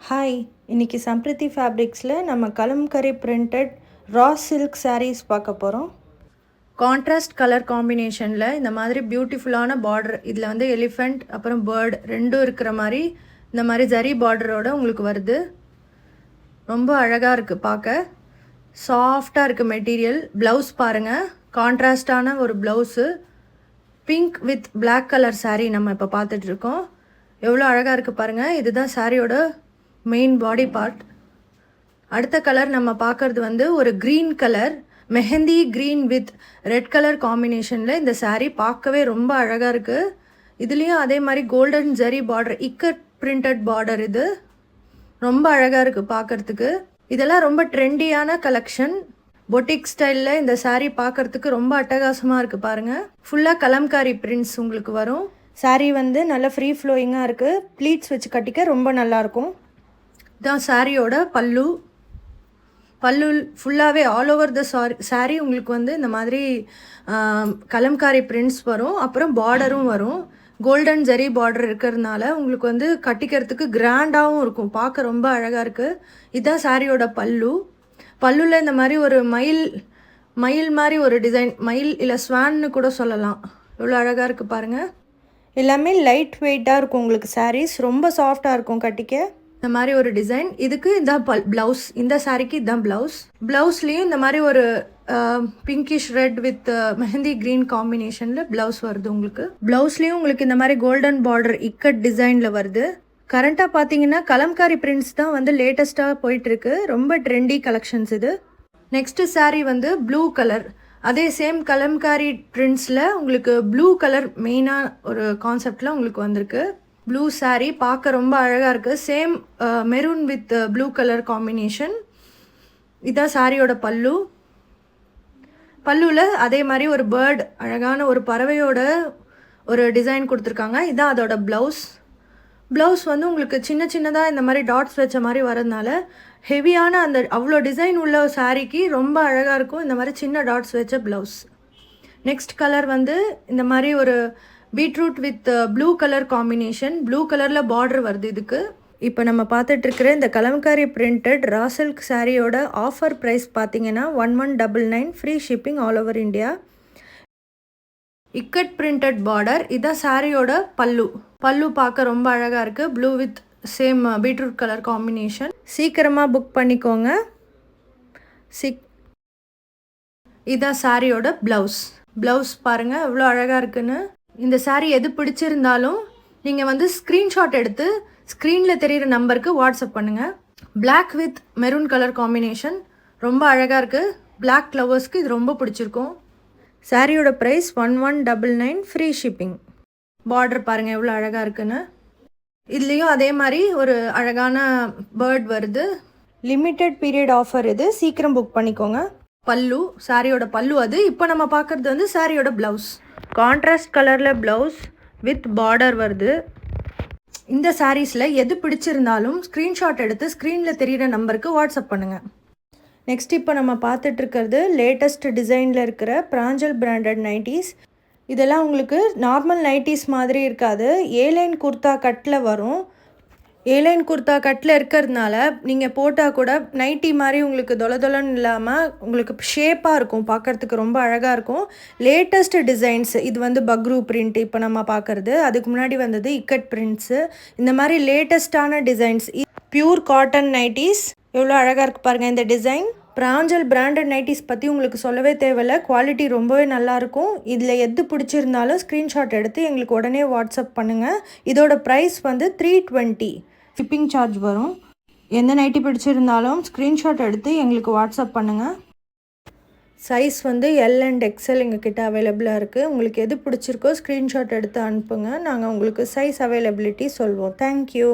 Hi, இன்றைக்கி சம்ப்ரித்தி ஃபேப்ரிக்ஸில் நம்ம Kalamkari printed raw silk sarees பார்க்க போகிறோம். கான்ட்ராஸ்ட் கலர் காம்பினேஷனில் இந்த மாதிரி பியூட்டிஃபுல்லான பார்டர், இதில் வந்து எலிஃபெண்ட் அப்புறம் பேர்டு ரெண்டும் இருக்கிற மாதிரி இந்த மாதிரி ஜரி பார்டரோடு உங்களுக்கு வருது. ரொம்ப அழகாக இருக்குது, பார்க்க சாஃப்டாக இருக்குது மெட்டீரியல். ப்ளவுஸ் பாருங்கள், கான்ட்ராஸ்டான ஒரு blouse, pink with black colour saree நம்ம இப்போ பார்த்துட்ருக்கோம். எவ்வளோ அழகாக இருக்குது பாருங்கள். இதுதான் சாரியோட மெயின் பாடி பார்ட். அடுத்த கலர் நம்ம பார்க்குறது வந்து ஒரு green colour, mehndi green with red colour காம்பினேஷனில் இந்த சாரீ பார்க்கவே ரொம்ப அழகாக இருக்குது. இதுலேயும் அதே மாதிரி golden zari border, ikat printed border. இது ரொம்ப அழகாக இருக்குது பார்க்குறதுக்கு. இதெல்லாம் ரொம்ப ட்ரெண்டியான கலெக்ஷன். பொட்டிக் ஸ்டைலில் இந்த சாரீ பார்க்குறதுக்கு ரொம்ப அட்டகாசமாக இருக்குது பாருங்கள். ஃபுல்லாக கலம்காரி பிரிண்ட்ஸ் உங்களுக்கு வரும். சாரீ வந்து நல்லா ஃப்ரீ ஃப்ளோயிங்காக இருக்குது. ப்ளீட்ஸ் வச்சு கட்டிக்க ரொம்ப நல்லாயிருக்கும். இதுதான் சாரியோட பல்லு. பல்லு ஃபுல்லாகவே ஆல் ஓவர் த சாரீ உங்களுக்கு வந்து இந்த மாதிரி கலம்காரி பிரிண்ட்ஸ் வரும். அப்புறம் பார்டரும் வரும். கோல்டன் ஜரி பார்டர் இருக்கிறதுனால உங்களுக்கு வந்து கட்டிக்கிறதுக்கு கிராண்டாகவும் இருக்கும், பார்க்க ரொம்ப அழகாக இருக்குது. இதுதான் சாரியோட பல்லு. பல்லுவில் இந்த மாதிரி ஒரு மயில் மாதிரி ஒரு டிசைன், மயில் இல்லை ஸ்வான்னு கூட சொல்லலாம். எவ்வளோ அழகாக இருக்குது பாருங்கள். எல்லாமே லைட் வெயிட்டாக இருக்கும் உங்களுக்கு. சாரீஸ் ரொம்ப சாஃப்டாக இருக்கும் கட்டிக்க. இந்த மாதிரி ஒரு டிசைன். இதுக்கு இதான் ப்ளவுஸ். இந்த சாரீக்கு இதுதான் ப்ளவுஸ். ப்ளவுஸ்லேயும் இந்த மாதிரி ஒரு pinkish red with mehndi green காம்பினேஷனில் ப்ளவுஸ் வருது உங்களுக்கு. ப்ளவுஸ்லேயும் உங்களுக்கு இந்த மாதிரி கோல்டன் பார்டர் இக்கட் டிசைனில் வருது. கரண்ட்டாக பார்த்தீங்கன்னா கலம்காரி பிரிண்ட்ஸ் தான் வந்து லேட்டஸ்ட்டாக போயிட்டுருக்கு. ரொம்ப ட்ரெண்டி கலெக்ஷன்ஸ் இது. நெக்ஸ்ட்டு சாரீ வந்து ப்ளூ கலர். அதே சேம் கலம்காரி பிரிண்ட்ஸில் உங்களுக்கு ப்ளூ கலர் மெயினாக ஒரு கான்செப்டில் உங்களுக்கு வந்திருக்கு. ப்ளூ சாரீ பார்க்க ரொம்ப அழகாக இருக்குது. Same maroon with blue colour combination. இதான் சாரியோட பல்லு. பல்லுவில் அதே மாதிரி ஒரு பேர்டு, அழகான ஒரு பறவையோட ஒரு டிசைன் கொடுத்துருக்காங்க. இதான் அதோட ப்ளவுஸ். ப்ளவுஸ் வந்து உங்களுக்கு சின்ன சின்னதாக இந்த மாதிரி டாட்ஸ் வச்ச மாதிரி வரதுனால ஹெவியான அந்த அவ்வளோ டிசைன் உள்ள சாரீக்கு ரொம்ப அழகாக இருக்கும் இந்த மாதிரி சின்ன டாட்ஸ் வச்ச ப்ளவுஸ். நெக்ஸ்ட் கலர் வந்து இந்த மாதிரி ஒரு beetroot with blue colour combination. Blue கலரில் பார்டர் வருது இதுக்கு. இப்போ நம்ம பார்த்துட்ருக்கிற இந்த கலம்காரி பிரிண்டட் ரா சில்க் சாரியோட ஆஃபர் ப்ரைஸ் பார்த்தீங்கன்னா 1199, free shipping all over India. Ikat printed border. இதான் சாரியோட பல்லு. பல்லு பார்க்க ரொம்ப அழகாக இருக்குது. Blue with same beetroot colour combination. சீக்கிரமாக புக் பண்ணிக்கோங்க. இதான் சாரியோட ப்ளவுஸ். ப்ளவுஸ் பாருங்கள் எவ்வளோ அழகாக இருக்குன்னு. இந்த சாரீ எது பிடிச்சிருந்தாலும் நீங்கள் வந்து ஸ்க்ரீன்ஷாட் எடுத்து ஸ்க்ரீனில் தெரிகிற நம்பருக்கு வாட்ஸ்அப் பண்ணுங்கள். Black with maroon colour combination ரொம்ப அழகாக இருக்குது. பிளாக் லவர்ஸ்க்கு இது ரொம்ப பிடிச்சிருக்கும். சாரியோட ப்ரைஸ் 1199, ஃப்ரீ ஷிப்பிங். பார்டர் பாருங்கள் எவ்வளோ அழகாக இருக்குன்னு. இதுலேயும் அதே மாதிரி ஒரு அழகான பேர்ட் வருது. லிமிட்டட் பீரியட் ஆஃபர் இது, சீக்கிரம் புக் பண்ணிக்கோங்க. பல்லு, சாரியோட பல்லு அது. இப்போ நம்ம பார்க்குறது வந்து சாரியோட ப்ளவுஸ். கான்ட்ராஸ்ட் கலரில் ப்ளவுஸ் வித் பார்டர் வருது. இந்த சாரீஸில் எது பிடிச்சிருந்தாலும் ஸ்க்ரீன்ஷாட் எடுத்து ஸ்க்ரீனில் தெரிகிற நம்பருக்கு வாட்ஸ்அப் பண்ணுங்கள். நெக்ஸ்ட் இப்போ நம்ம பார்த்துட்ருக்கிறது லேட்டஸ்ட் டிசைனில் இருக்கிற பிராஞ்சல் பிராண்டட் நைட்டிஸ். இதெல்லாம் உங்களுக்கு நார்மல் நைட்டிஸ் மாதிரி இருக்காது. ஏலைன் குர்தா கட்டில் வரும். ஏலைன் குர்தா கட்டில் இருக்கிறதுனால நீங்கள் போட்டால் கூட நைட்டி மாதிரி உங்களுக்கு தொலைன்னு இல்லாமல் உங்களுக்கு ஷேப்பாக இருக்கும், பார்க்குறதுக்கு ரொம்ப அழகாக இருக்கும். Latest designs. இது வந்து பக்ரூ பிரிண்ட் இப்போ நம்ம பார்க்குறது. அதுக்கு முன்னாடி வந்தது இக்கட் பிரிண்ட்ஸு. இந்த மாதிரி லேட்டஸ்டான டிசைன்ஸ். பியூர் காட்டன் நைட்டிஸ் எவ்வளோ அழகாக இருக்குது பாருங்கள் இந்த டிசைன். பிராஞ்சல் பிராண்டட் நைட்டிஸ் பற்றி உங்களுக்கு சொல்லவே தேவையில்லை. குவாலிட்டி ரொம்பவே நல்லாயிருக்கும். இதில் எது பிடிச்சிருந்தாலும் ஸ்க்ரீன்ஷாட் எடுத்து எங்களுக்கு உடனே வாட்ஸ்அப் பண்ணுங்கள். இதோட ப்ரைஸ் வந்து 320. ஷிப்பிங் சார்ஜ் வரும். எந்த நைட்டி பிடிச்சிருந்தாலும் ஸ்க்ரீன்ஷாட் எடுத்து எங்களுக்கு வாட்ஸ்அப் பண்ணுங்கள். சைஸ் வந்து எல் அண்ட் எக்ஸ்எல் எங்ககிட்ட அவைலபிளாக இருக்குது. உங்களுக்கு எது பிடிச்சிருக்கோ ஸ்க்ரீன்ஷாட் எடுத்து அனுப்புங்க. நாங்கள் உங்களுக்கு சைஸ் அவைலபிலிட்டி சொல்வோம். தேங்க்யூ.